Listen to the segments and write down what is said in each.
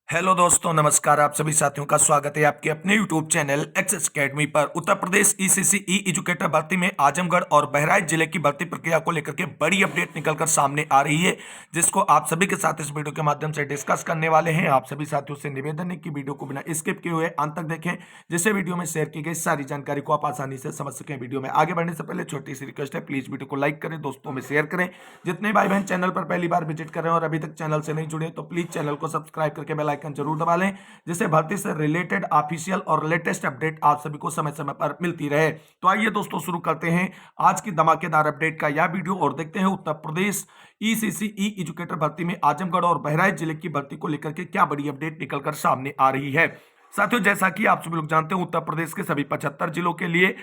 Hello दोस्तों, नमस्कार। आप सभी साथियों का स्वागत है आपके अपने यूट्यूब चैनल एक्सेस एकेडमी पर। उत्तर प्रदेश ईसीसी ई एजुकेटर भर्ती में आजमगढ़ और बहराइच जिले की भर्ती प्रक्रिया को लेकर के बड़ी अपडेट निकलकर सामने आ रही है, जिसको आप सभी के साथ इस वीडियो के माध्यम से डिस्कस करने वाले हैं। आप सभी साथियों से निवेदन है कि वीडियो को बिना स्किप किए हुए अंत तक देखें, जिससे वीडियो में शेयर की गई सारी जानकारी को आप आसानी से समझ सकें। वीडियो में आगे बढ़ने से पहले छोटी सी रिक्वेस्ट है, प्लीज वीडियो को लाइक करें, दोस्तों में शेयर करें। जितने भाई बहन चैनल पर पहली बार विजिट कर रहे हैं और अभी तक चैनल से नहीं जुड़े तो प्लीज चैनल को सब्सक्राइब करके बेल आइकन जरूर दबा लें, जिससे भर्ती से रिलेटेड ऑफिशियल और लेटेस्ट अपडेट आप सभी को समय समय पर मिलती रहे। तो आइए दोस्तों, शुरू करते हैं आज की धमाकेदार अपडेट का यह वीडियो और देखते हैं उत्तर प्रदेश ईसीसी ई एजुकेटर भर्ती में आजमगढ़ और बहराइच जिले की भर्ती को लेकर के क्या बड़ी अपडेट निकलकर सामने आ रही है। साथियों, जैसा कि आप सभी लोग जानते हैं, उत्तर प्रदेश के सभी 75 जिलों के लिए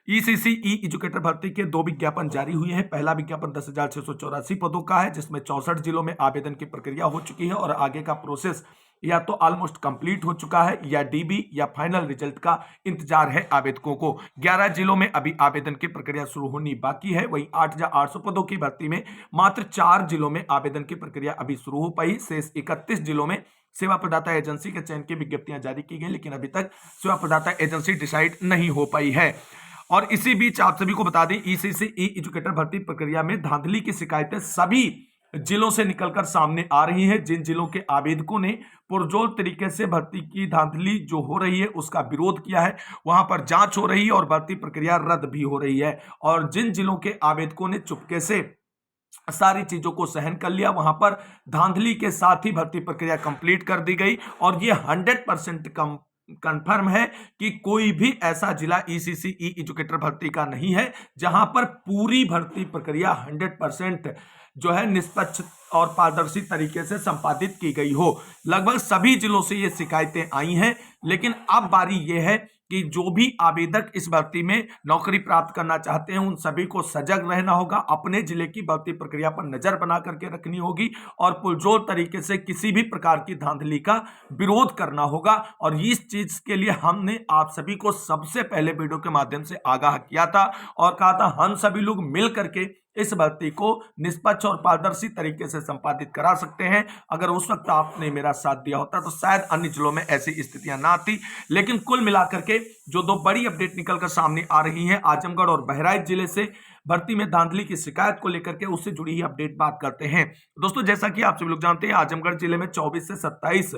ईसीसी ई एजुकेटर भर्ती के 2 विज्ञापन जारी हुए हैं। पहला विज्ञापन 10,684 पदों का है, जिसमें 64 जिलों में आवेदन की प्रक्रिया हो चुकी है और आगे का प्रोसेस या तो ऑलमोस्ट कंप्लीट हो चुका है या डीबी या फाइनल रिजल्ट का इंतजार है आवेदकों को। 11 जिलों में अभी आवेदन की प्रक्रिया शुरू होनी बाकी है। वहीं 8,800 पदों की भर्ती में मात्र 4 जिलों में आवेदन की प्रक्रिया अभी शुरू हो पाई। शेष 31 जिलों में सेवा प्रदाता एजेंसी के चयन की विज्ञप्तियां जारी की गई, लेकिन अभी तक सेवा प्रदाता एजेंसी डिसाइड नहीं हो पाई है। और इसी बीच आप सभी को बता दें, ईसीसी ई एजुकेटर भर्ती प्रक्रिया में धांधली की शिकायतें सभी जिलों से निकलकर सामने आ रही हैं। जिन जिलों के आवेदकों ने पुरजोर तरीके से भर्ती की धांधली जो हो रही है उसका विरोध किया है, वहां पर जांच हो रही है और भर्ती प्रक्रिया रद्द भी हो रही है। और जिन जिलों के आवेदकों ने चुपके से सारी चीजों को सहन कर लिया, वहां पर धांधली के साथ ही भर्ती प्रक्रिया कंप्लीट कर दी गई। और ये 100% कंफर्म है कि कोई भी ऐसा जिला ईसीसी ई एजुकेटर भर्ती का नहीं है जहां पर पूरी भर्ती प्रक्रिया 100% जो है निष्पक्ष और पारदर्शी तरीके से संपादित की गई हो। लगभग सभी जिलों से ये शिकायतें आई हैं, लेकिन अब बारी यह है कि जो भी आवेदक इस भर्ती में नौकरी प्राप्त करना चाहते हैं उन सभी को सजग रहना होगा, अपने जिले की भर्ती प्रक्रिया पर नजर बना करके रखनी होगी और पुरजोर तरीके से किसी भी प्रकार की धांधली का विरोध करना होगा। और इस चीज के लिए हमने आप सभी को सबसे पहले वीडियो के माध्यम से आगाह किया था और कहा था हम सभी लोग मिल करके इस भर्ती को निष्पक्ष और पारदर्शी तरीके से संपादित करा सकते हैं। अगर उस वक्त आपने मेरा साथ दिया होता तो शायद अन्य जिलों में ऐसी स्थितियां ना आती। लेकिन कुल मिलाकर के जो 2 बड़ी अपडेट निकलकर सामने आ रही हैं आजमगढ़ और बहराइच जिले से भर्ती में धांधली की शिकायत को लेकर के, उससे जुड़ी ही अपडेट बात करते हैं। दोस्तों, जैसा कि आप सभी लोग जानते हैं, आजमगढ़ जिले में 24 से 27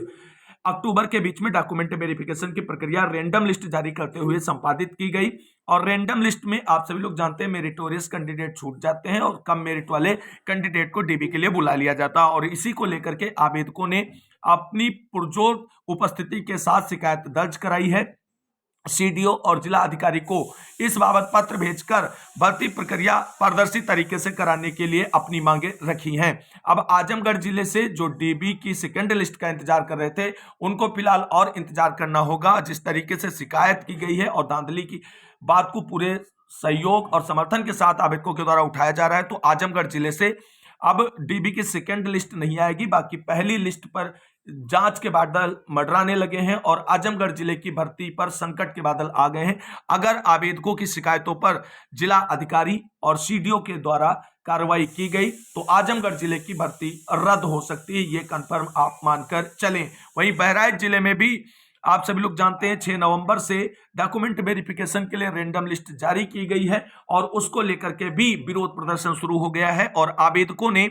अक्टूबर के बीच में डॉक्यूमेंट वेरिफिकेशन की प्रक्रिया रैंडम लिस्ट जारी करते हुए संपादित की गई। और रैंडम लिस्ट में आप सभी लोग जानते हैं मेरिटोरियस कैंडिडेट छूट जाते हैं और कम मेरिट वाले कैंडिडेट को डीबी के लिए बुला लिया जाता है। और इसी को लेकर के आवेदकों ने अपनी पुरजोर उपस्थिति के साथ शिकायत दर्ज कराई है। सीडीओ और जिला अधिकारी को इस बाबत पत्र भेजकर भर्ती प्रक्रिया पारदर्शी तरीके से कराने के लिए अपनी मांगे रखी हैं। अब आजमगढ़ जिले से जो डीबी की सेकंड लिस्ट का इंतजार कर रहे थे उनको फिलहाल और इंतजार करना होगा। जिस तरीके से शिकायत की गई है और धांधली की बात को पूरे सहयोग और समर्थन के साथ आवेदकों के द्वारा उठाया जा रहा है, तो आजमगढ़ जिले से अब डीबी की सेकंड लिस्ट नहीं आएगी। बाकी पहली लिस्ट पर जांच के बादल मंडराने लगे हैं और आजमगढ़ जिले की भर्ती पर संकट के बादल आ गए हैं। अगर आवेदकों की शिकायतों पर जिला अधिकारी और सीडीओ के द्वारा कार्रवाई की गई तो आजमगढ़ जिले की भर्ती रद्द हो सकती है, ये कंफर्म आप मानकर चलें। वहीं बहराइच जिले में भी आप सभी लोग जानते हैं 6 नवंबर से डॉक्यूमेंट वेरिफिकेशन के लिए रैंडम लिस्ट जारी की गई है और उसको लेकर के भी विरोध प्रदर्शन शुरू हो गया है और आवेदकों ने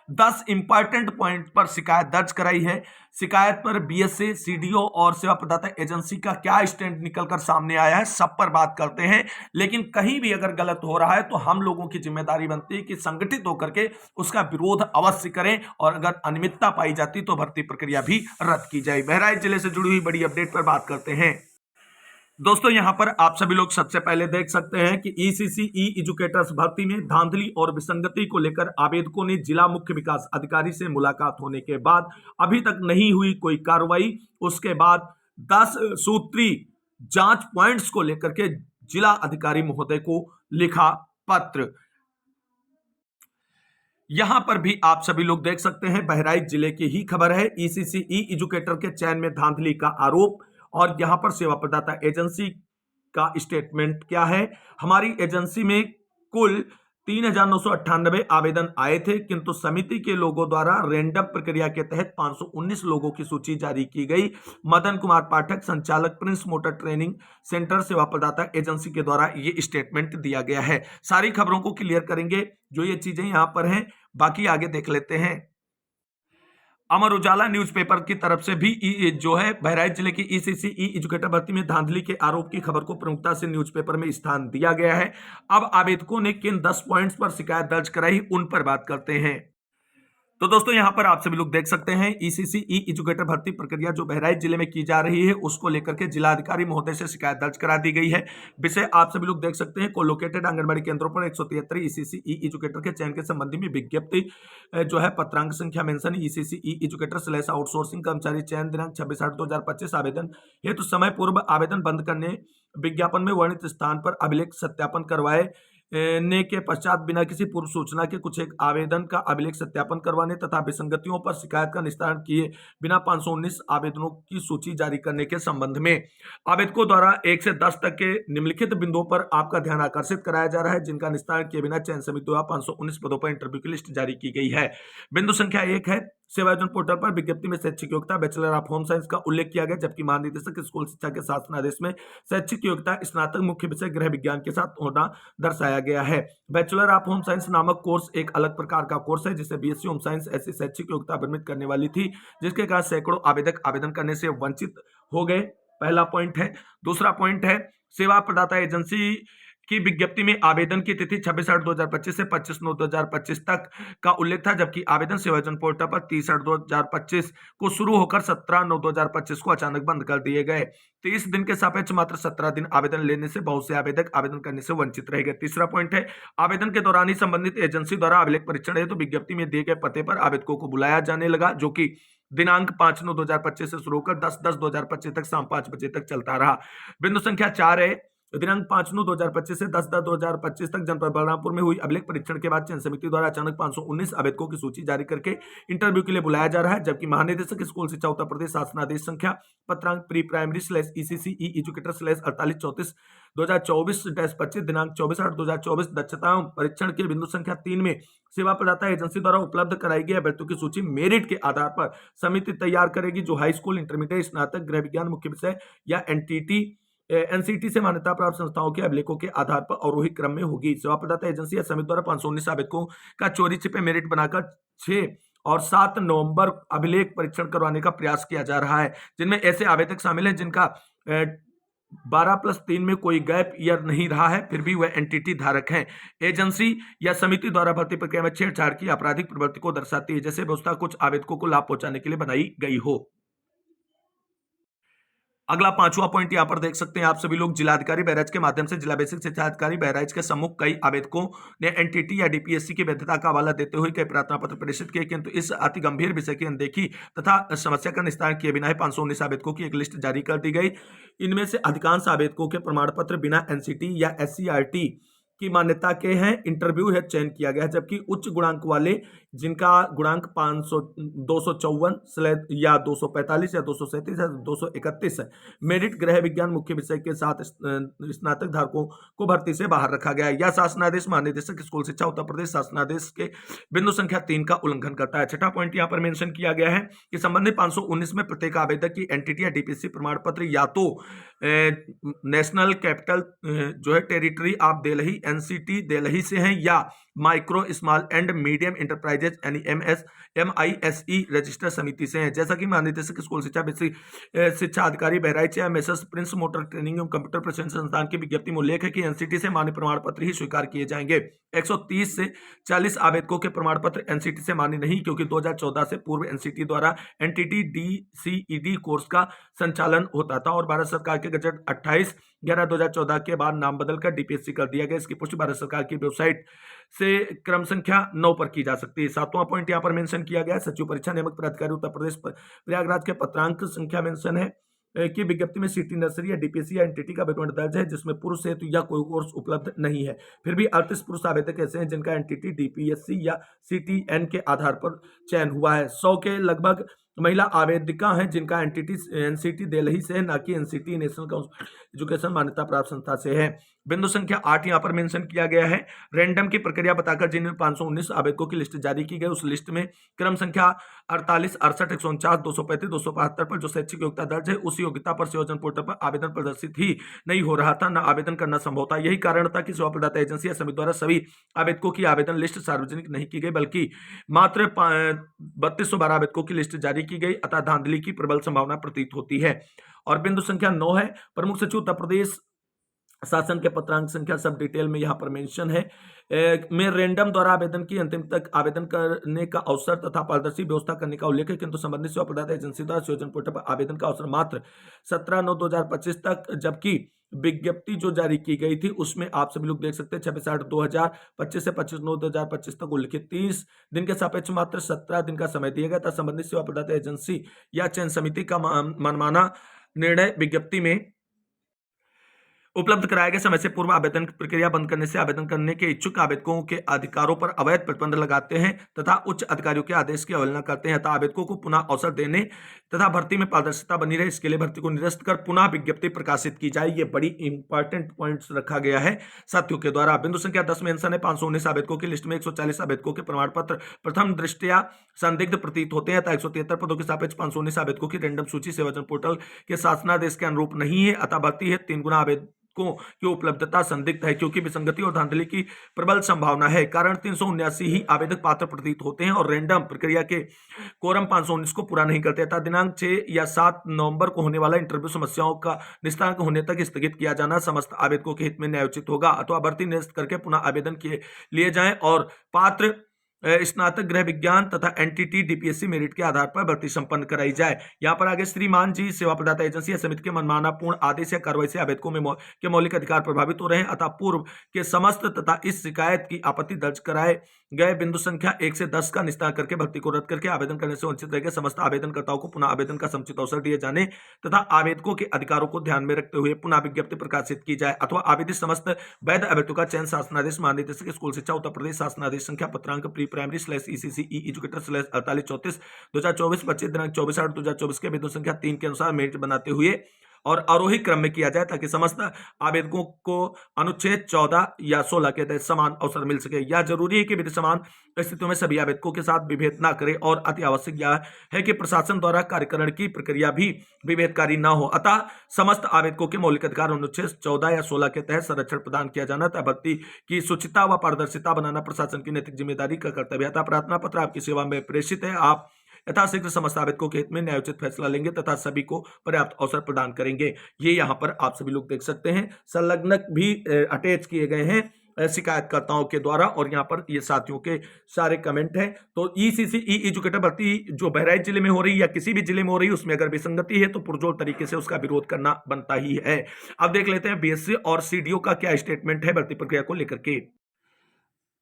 10 इंपॉर्टेंट पॉइंट पर शिकायत दर्ज कराई है। शिकायत पर बीएसए, सीडीओ और सेवा प्रदाता एजेंसी का क्या स्टैंड निकलकर सामने आया है, सब पर बात करते हैं। लेकिन कहीं भी अगर गलत हो रहा है तो हम लोगों की जिम्मेदारी बनती है कि संगठित होकर के उसका विरोध अवश्य करें और अगर अनियमितता पाई जाती तो भर्ती प्रक्रिया भी रद्द की जाए। बहराइच जिले से जुड़ी हुई बड़ी अपडेट पर बात करते हैं। दोस्तों, यहां पर आप सभी लोग सबसे पहले देख सकते हैं कि ईसीसी ई एजुकेटर्स भर्ती में धांधली और विसंगति को लेकर आवेदकों ने जिला मुख्य विकास अधिकारी से मुलाकात होने के बाद अभी तक नहीं हुई कोई कार्रवाई। उसके बाद 10 सूत्री जांच पॉइंट्स को लेकर के जिला अधिकारी महोदय को लिखा पत्र। यहां पर भी आप सभी लोग देख सकते हैं बहराइच जिले की ही खबर है। ईसीसी ई एजुकेटर के चयन में धांधली का आरोप और यहां पर सेवा प्रदाता एजेंसी का स्टेटमेंट क्या है। हमारी एजेंसी में कुल 3,998 आवेदन आए थे, किंतु समिति के लोगों द्वारा रैंडम प्रक्रिया के तहत 519 लोगों की सूची जारी की गई। मदन कुमार पाठक, संचालक प्रिंस मोटर ट्रेनिंग सेंटर, सेवा प्रदाता एजेंसी के द्वारा ये स्टेटमेंट दिया गया है। सारी खबरों को क्लियर करेंगे, जो ये चीजें यहां पर हैं, बाकी आगे देख लेते हैं। अमर उजाला न्यूज़पेपर की तरफ से भी जो है बहराइच जिले की ईसीसी ई एजुकेटर भर्ती में धांधली के आरोप की खबर को प्रमुखता से न्यूज़पेपर में स्थान दिया गया है। अब आवेदकों ने किन 10 पॉइंट्स पर शिकायत दर्ज कराई, उन पर बात करते हैं। तो दोस्तों यहां पर आप सभी लोग देख सकते हैं ईसीसी ई एजुकेटर भर्ती प्रक्रिया जो बहराइच जिले में की जा रही है, उसको लेकर के जिलाधिकारी महोदय से शिकायत दर्ज करा दी गई है। विषय आप सभी लोग देख सकते हैं, कोलोकेटेड आंगनबाड़ी केंद्रों पर 173 ईसीसी ई एजुकेटर के चयन के संबंधी में विज्ञप्ति जो है पत्रांक संख्या मेंशन ईसीसी ई एजुकेटर स्लैश आउटसोर्सिंग कर्मचारी चयन दिनांक 26/8/2025 आवेदन हेतु समय पूर्व आवेदन बंद करने विज्ञापन में वर्णित स्थान पर अभिलेख सत्यापन करवाए ने के पश्चात बिना किसी पूर्व सूचना के कुछ एक आवेदन का अभिलेख सत्यापन करवाने तथा विसंगतियों पर शिकायत का निस्तारण किए बिना 519 आवेदनों की सूची जारी करने के संबंध में आवेदकों द्वारा 1 से 10 तक के निम्नलिखित बिंदुओं पर आपका ध्यान आकर्षित कराया जा रहा है, जिनका निस्तारण किए बिना चयन समिति द्वारा 519 पदों पर इंटरव्यू की लिस्ट जारी की गई है। बिंदु संख्या 1 है, सेवायोजन पोर्टल पर विज्ञप्ति में शैक्षिक योग्यता बैचलर ऑफ होम साइंस का उल्लेख किया गया, जबकि महानिदेशक स्कूल शिक्षा के शासनादेश में शैक्षिक योग्यता स्नातक मुख्य विषय गृह विज्ञान के साथ होना दर्शाया गया है। बैचलर ऑफ होम साइंस नामक कोर्स एक अलग प्रकार का कोर्स है, जिसे बीएससी होम साइंस ऐसी शैक्षिक योग्यता परमिट करने वाली थी, जिसके कारण सैकड़ों आवेदक आवेदन करने से वंचित हो गए। पहला पॉइंट है। दूसरा पॉइंट है, सेवा प्रदाता एजेंसी की विज्ञप्ति में आवेदन की तिथि 26/8/2025 से 25/9/2025 तक का उल्लेख था, जबकि आवेदन सेवायोजन पोर्टल पर 30/8/2025 को शुरू होकर 17/9/2025 को अचानक बंद कर दिए गए। 30 दिन के सापेक्ष मात्र 17 दिन आवेदन लेने से बहुत से आवेदक आवेदन करने से वंचित रह गए। तीसरा पॉइंट है, आवेदन के दौरान ही संबंधित एजेंसी द्वारा अभिलेख परीक्षण हेतु विज्ञप्ति में दिए गए पते पर आवेदकों को बुलाया जाने लगा, जो कि दिनांक 5/9/2025 से शुरू होकर 10/10/2025 तक शाम 5 बजे तक चलता रहा। बिंदु संख्या 4 है, दिनांक 5/9/2025 से 10/10/2025 तक जनपद बलरामपुर में हुई अभिलेख परीक्षण के बाद चयन समिति द्वारा अचानक 519 आवेदकों की सूची जारी करके इंटरव्यू के लिए बुलाया जा रहा है, जबकि महानिदेशक स्कूल शिक्षा उत्तर प्रदेश शासनादेश संख्या पत्रांक प्री प्राइमरी स्लैश ईसीसी ई एजुकेटर स्लैश 4834/2024-25 दिनांक 24/8/2024 दक्षता परीक्षण के बिंदु संख्या 3 में सेवा प्रदाता एजेंसी द्वारा उपलब्ध कराई गई अभ्यर्थियों की सूची मेरिट के आधार पर समिति तैयार करेगी, जो हाई स्कूल, इंटरमीडिएट, स्नातक, गृह विज्ञान मुख्य विषय या एनसीटी से मान्यता प्राप्त संस्थाओं के अभिलेखों के आधार पर अवरोही क्रम में होगी। सेवा प्रदाता एजेंसी या समिति द्वारा 519 आवेदकों का चोरी छिपे मेरिट बनाकर 6 और 7 नवंबर अभिलेख परीक्षण करवाने का प्रयास किया जा रहा है, जिनमें ऐसे आवेदक शामिल हैं जिनका 12+3 में कोई गैप ईयर नहीं रहा है, फिर भी वह एनटीटी धारक हैं। एजेंसी या समिति द्वारा भर्ती प्रक्रिया में छेड़छाड़ की आपराधिक प्रवृत्ति को दर्शाती है, जैसे व्यवस्था कुछ आवेदकों को लाभ पहुंचाने के लिए बनाई गई हो। अगला 5वां पॉइंट यहां पर देख सकते हैं आप सभी लोग, जिलाधिकारी बहराइच के माध्यम से जिला बेसिक शिक्षा अधिकारी बहराइच के सम्मुख कई आवेदकों ने एनटीटी या डीपीएससी की वैधता का हवाला देते हुए कई प्रार्थना पत्र प्रेषित किए, किंतु इस अति गंभीर विषय की अनदेखी तथा समस्या का निस्तारण किए बिना ही 519 आवेदकों की एक लिस्ट जारी कर दी गई। इनमें से अधिकांश आवेदकों के प्रमाण पत्र बिना एनसीटी या एससीईआरटी की मान्यता के हैं, इंटरव्यू है चयन किया गया, जबकि उच्च गुणांक वाले जिनका गुणांक 254 या 245 या 237 या 231 है, मेरिट गृह विज्ञान मुख्य विषय के साथ स्नातक धारकों को भर्ती से बाहर रखा गया। यह शासनादेश महानिदेशक स्कूल शिक्षा उत्तर प्रदेश शासनादेश के बिंदु संख्या 3 का उल्लंघन करता है। छठा पॉइंट यहाँ पर मेंशन किया गया है कि संबंधित 519 में प्रत्येक आवेदक की एनटीटी या डीपीएससी प्रमाण पत्र या तो नेशनल कैपिटल जो है territory of Delhi NCT Delhi से हैं, या micro small and medium enterprises MISE register समिति से हैं। जैसा कि महानिदेशक स्कूल शिक्षा बेसिक शिक्षा अधिकारी बहराइच या मेसर्स प्रिंस मोटर ट्रेनिंग एवं कंप्यूटर प्रशिक्षण संस्थान की विज्ञप्ति में उल्लेख है कि एनसीटी से मान्य प्रमाण पत्र ही स्वीकार किए जाएंगे। 130 से 40 आवेदकों के प्रमाण पत्र एनसीटी से मान्य नहीं, क्योंकि 2014 से पूर्व एनसीटी द्वारा एनटीटी DCED कोर्स का संचालन होता था और भारत सरकार के गजट 28/11/2014 के बाद नाम बदलकर डीपीएससी कर दिया गया। इसकी पुष्टि भारत सरकार की वेबसाइट से क्रम संख्या 9 पर की जा सकती है। 7वां पॉइंट यहाँ पर मेंशन किया गया है, सचिव परीक्षा नियामक प्राधिकारी उत्तर प्रदेश प्रयागराज के पत्रांक संख्या मेंशन है कि विज्ञप्ति में सिटी नर्सरी या डीपीएससी या एनटीटी का बैकग्राउंड दर्ज है, जिसमें पुरुष हेतु या कोई कोर्स उपलब्ध नहीं है। फिर भी 38 पुरुष आवेदक ऐसे हैं जिनका एनटीटी, डीपीएससी या CTN के आधार पर चयन हुआ है। 100 के लगभग महिला आवेदिका हैं जिनका एनसीटी दिल्ली से है, ना कि एनसीटी नेशनल काउंसिल एजुकेशन मान्यता प्राप्त संस्था से है। बिंदु संख्या 8 यहाँ पर मेंशन किया गया है, रैंडम की प्रक्रिया बताकर जिनमें 519 आवेदकों की लिस्ट जारी की गई, उस लिस्ट में क्रम संख्या 48, 68, 149, 235, 272 पर जो शैक्षिक योग्यता दर्ज है, उस योग्यता पर संयोजन पोर्टल पर आवेदन प्रदर्शित ही नहीं हो रहा था, न आवेदन करना संभव था। यही कारण था कि सेवा प्रदाता एजेंसी या समिति द्वारा सभी आवेदकों की आवेदन लिस्ट सार्वजनिक नहीं की गई, बल्कि मात्र 3212 आवेदकों की लिस्ट जारी की गई, अतः धांधली की प्रबल संभावना प्रतीत होती है। और बिंदु संख्या 9 है, प्रमुख सचिव उत्तर प्रदेश शासन के पत्रांक संख्या सब डिटेल में यहाँ पर मेंशन है में रैंडम द्वारा आवेदन की अंतिम तक आवेदन करने का अवसर तथा पारदर्शी व्यवस्था करने का उल्लेख है, किंतु संबंधित सेवा प्रदाता एजेंसी द्वारा संयोजन पोर्टल पर आवेदन का अवसर मात्र 17/9/2025 तक, जबकि विज्ञप्ति जो जारी की गई थी उसमें आप सभी लोग देख सकते हैं 26/8/2025 से 25/9/2025 तक उल्लिखित 30 दिन के सापेक्ष मात्र 17 दिन का समय दिया गया था। संबंधित सेवा प्रदाता एजेंसी या चयन समिति का मनमाना निर्णय विज्ञप्ति में उपलब्ध कराए गए समय से पूर्व आवेदन की प्रक्रिया बंद करने से आवेदन करने के इच्छुक आवेदकों के अधिकारों पर अवैध प्रतिबंध लगाते हैं तथा उच्च अधिकारियों के आदेश की अवहेलना करते हैं, तथा आवेदकों को पुनः अवसर देने तथा भर्ती में पारदर्शिता बनी रहे, इसके लिए भर्ती को निरस्त कर पुनः विज्ञप्ति प्रकाशित की जाए। ये बड़ी इंपॉर्टेंट पॉइंट्स रखा गया है साथियों के द्वारा। बिंदु संख्या 10 मेंशन है, 519 आवेदकों की लिस्ट में 140 आवेदकों के प्रमाण पत्र प्रथम दृष्टया संदिग्ध प्रतीत होते हैं, 173 पदों के सापेक्ष 519 आवेदकों की रैंडम सूची सेवाचयन पोर्टल के शासनादेश के अनुरूप नहीं है, अतः भर्ती है 3 गुना आवेदकों की उपलब्धता संदिग्ध है, क्योंकि विसंगति और धांधली की प्रबल संभावना है। कारण 379 ही आवेदक पात्र प्रतीत होते हैं और रैंडम प्रक्रिया के कोरम 519 को पूरा नहीं करते, तथा दिनांक 6 या 7 नवंबर को होने वाला इंटरव्यू समस्याओं का निस्तारण होने तक स्थगित किया जाना समस्त आवेदकों के हित में न्यायोचित होगा, अथवा भर्ती निरस्त करके पुनः आवेदन किए लिए जाएं और पात्र स्नातक गृह विज्ञान तथा एनटीटी डीपीएससी मेरिट के आधार पर भर्ती संपन्न कराई जाए। यहाँ पर आगे श्रीमान जी सेवा प्रदाता एजेंसी या समिति के मनमाना पूर्ण आदेश या कार्रवाई से आवेदकों में के मौलिक अधिकार प्रभावित हो रहे हैं, अतः पूर्व के समस्त तथा इस शिकायत की आपत्ति दर्ज कराए गए बिंदु संख्या 1 से 10 का निस्तारण करके भर्ती को रद्द करके आवेदन करने से वंचित रह गए समस्त आवेदनकर्ताओं को पुनः आवेदन का समुचित अवसर दिए जाने तथा आवेदकों के अधिकारों को ध्यान में रखते हुए पुनः विज्ञप्ति प्रकाशित की जाए, अथवा आवेदित समस्त वैध आवेदकों का चयन शासनादेश महानिदेशक स्कूल शिक्षा उत्तर प्रदेश शासनादेश संख्या पत्रांक प्री प्राइमरी /ECCE एजुकेटर /4834 2024 25 दिनांक 24/8/2024 के बिंदु संख्या 3 के अनुसार मेरिट बनाते हुए और आरोही क्रम में किया जाए, ताकि समस्त आवेदकों को अनुच्छेद 14 या 16 के तहत समान अवसर मिल सके। यह जरूरी है कि विधि समान स्थितियों में सभी आवेदकों के साथ विभेद न करे और अति आवश्यक यह है कि प्रशासन द्वारा कार्यकरण की प्रक्रिया भी विभेदकारी न हो, अतः समस्त आवेदकों के मौलिक अधिकार अनुच्छेद 14 या 16 के तहत संरक्षण प्रदान किया जाना तथा भर्ती की शुचिता व पारदर्शिता बनाना प्रशासन की नैतिक जिम्मेदारी का कर्तव्य है। प्रार्थना पत्र आपकी सेवा में प्रेषित है, आप यथाशीघ्र समस्त आवेदकों के हित में न्यायोचित फैसला लेंगे तथा सभी को पर्याप्त अवसर प्रदान करेंगे। ये यहाँ पर आप सभी लोग देख सकते हैं, संलग्नक भी अटैच किए गए हैं शिकायतकर्ताओं के द्वारा, और यहाँ पर ये साथियों के सारे कमेंट हैं। तो ECCE एजुकेटर भर्ती जो बहराइच जिले में हो रही है या किसी भी जिले में हो रही है, उसमें अगर विसंगति है तो पुरजोर तरीके से उसका विरोध करना बनता ही है। अब देख लेते हैं BSc और CDO का क्या स्टेटमेंट है भर्ती प्रक्रिया को लेकर के।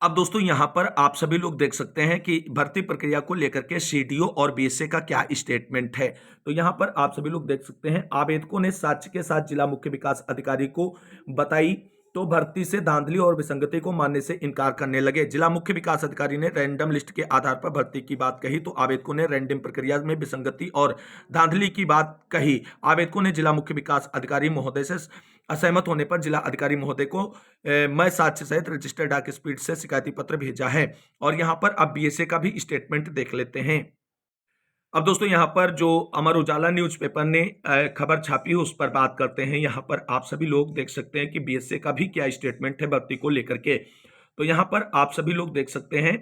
अब दोस्तों यहां पर आप सभी लोग देख सकते हैं कि भर्ती प्रक्रिया को लेकर के CDO और BSc का क्या स्टेटमेंट है। तो यहां पर आप सभी लोग देख सकते हैं, आवेदकों ने साक्ष्य के साथ जिला मुख्य विकास अधिकारी को बताई तो भर्ती से धांधली और विसंगति को मानने से इनकार करने लगे। जिला मुख्य विकास अधिकारी ने रैंडम लिस्ट के आधार पर भर्ती की बात कही तो आवेदकों ने रैंडम प्रक्रिया में विसंगति और धांधली की बात कही। आवेदकों ने जिला मुख्य विकास अधिकारी महोदय से असहमत होने पर जिला अधिकारी महोदय को मैं साक्ष्य सहित रजिस्टर्ड डाक स्पीड से शिकायती पत्र भेजा है। और यहाँ पर अब BSc का भी स्टेटमेंट देख लेते हैं। अब दोस्तों यहाँ पर जो अमर उजाला न्यूज़पेपर ने खबर छापी है उस पर बात करते हैं। यहाँ पर आप सभी लोग देख सकते हैं कि BSc का भी क्या स्टेटमेंट है भर्ती को लेकर के। तो यहाँ पर आप सभी लोग देख सकते हैं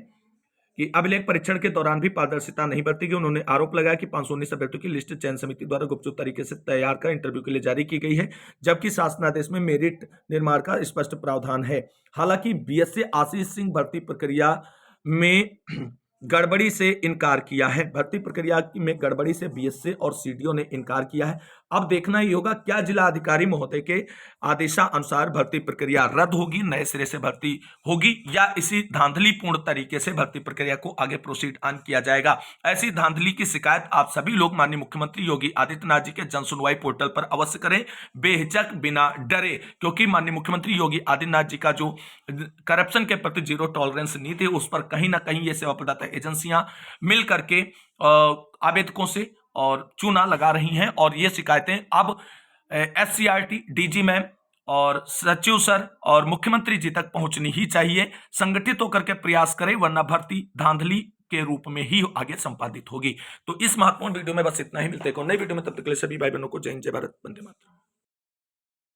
कि अभिलेख परीक्षण के दौरान भी पारदर्शिता नहीं बरती गई। उन्होंने आरोप लगाया कि 519 अभ्यर्थियों की लिस्ट चयन समिति द्वारा गुपचुप तरीके से तैयार कर इंटरव्यू के लिए जारी की गई है, जबकि शासनादेश में मेरिट निर्माण का स्पष्ट प्रावधान है। हालांकि BSc आशीष सिंह भर्ती प्रक्रिया में गड़बड़ी से इनकार किया है। भर्ती प्रक्रिया में गड़बड़ी से BSc और CDO ने इनकार किया है। अब देखना ही होगा क्या जिला अधिकारी महोदय के आदेशानुसार भर्ती प्रक्रिया रद्द होगी, नए सिरे से भर्ती होगी, या इसी धांधलीपूर्ण तरीके से भर्ती प्रक्रिया को आगे प्रोसीड ऑन किया जाएगा। ऐसी धांधली की शिकायत आप सभी लोग माननीय मुख्यमंत्री योगी आदित्यनाथ जी के जन सुनवाई पोर्टल पर अवश्य करें, बेहिचक बिना डरे, क्योंकि माननीय मुख्यमंत्री योगी आदित्यनाथ जी का जो करप्शन के प्रति जीरो टॉलरेंस नीति है उस पर कहीं ना कहीं ये सेवा प्रदाता एजेंसियां मिल करके आवेदकों से और चूना लगा रही हैं और ये शिकायतें अब SCRT, DG मैम और सचिव सर और मुख्यमंत्री जी तक पहुंचनी ही चाहिए। संगठित होकर के प्रयास करें, वरना भर्ती धांधली के रूप में ही आगे संपादित होगी। तो इस महत्वपूर्ण वीडियो में बस इतना ही। मिलते हैं एक और नई वीडियो में, तब तक के लिए सभी भाई बहनों को जय हिंद, जय भारत, वंदे मातरम।